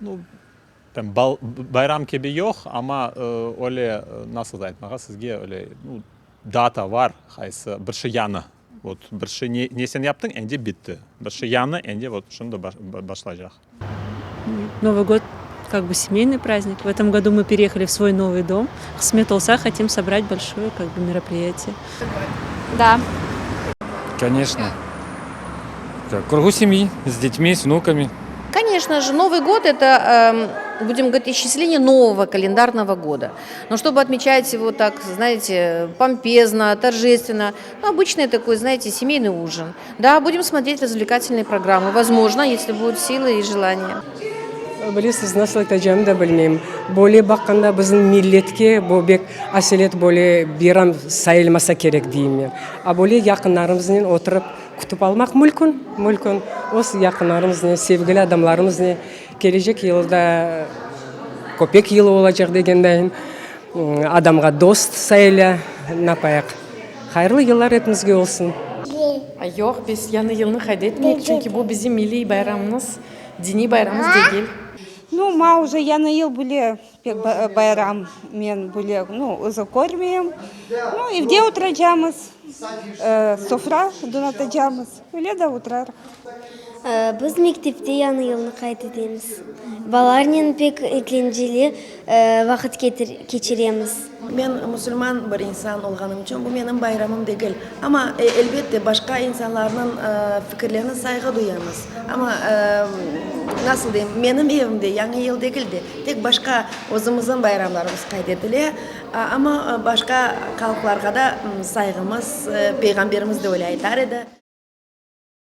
Ну, байрам кеби yok ama öyle nasıl айтмаға сізге öyle дата var қайсы бірші яны. Вот бірші не сен яптың, әнде бітті. Бірші яны, әнде вот шында башлайжақ. Новый год как бы семейный праздник. В этом году мы переехали в свой новый дом. В Сметолса хотим собрать большое как бы мероприятие. Да. Конечно. В кругу семьи, с детьми, с внуками. Конечно же, Новый год – это, будем говорить, исчисление нового календарного года. Но чтобы отмечать его так, знаете, помпезно, торжественно, обычный такой, знаете, семейный ужин. Да, будем смотреть развлекательные программы, возможно, если будут силы и желания. Білесіз, насыл айтacağımı да білмеймін. Более баққанда біздің миллетке бұл бек әселет более бирам сайылмаса керек деймін. А более жақындарымызбен отырып күтіп алмақ мүмкін. Осы жақындарымызбен, sevgili адамдарымызбен келешек жылда көпек жылы olacak дегендейін. Адамға дост сайыла напаяқ. Хайырлы yıllar hepimizге olsun. Yok, biz yanı yılını kaydetmeyek çünkü bu bizim milli bayramımız, dini bayramımız değil. Ну, ма уже яны ел были байрам, мен были, узакормием. Ну, и где утраджамыз, софра донатаджамыз, или да утrar. Біз мектепте яны йылны қайт етеміз. Баларнен пек екленжелі вақыт кечіреміз. Мен мұсылман бір инсан olğanım için bu benim bayramım değil. Ama elbette başka insanların fikirlerine saygı duyarız. Ama nasıl diyeyim, benim evimde yanı yıl değildi. Tek başka özümüzün bayramlarımız kaydedilir. Ama başka halklara da saygımız, peygamberimiz de öyle aytar idi.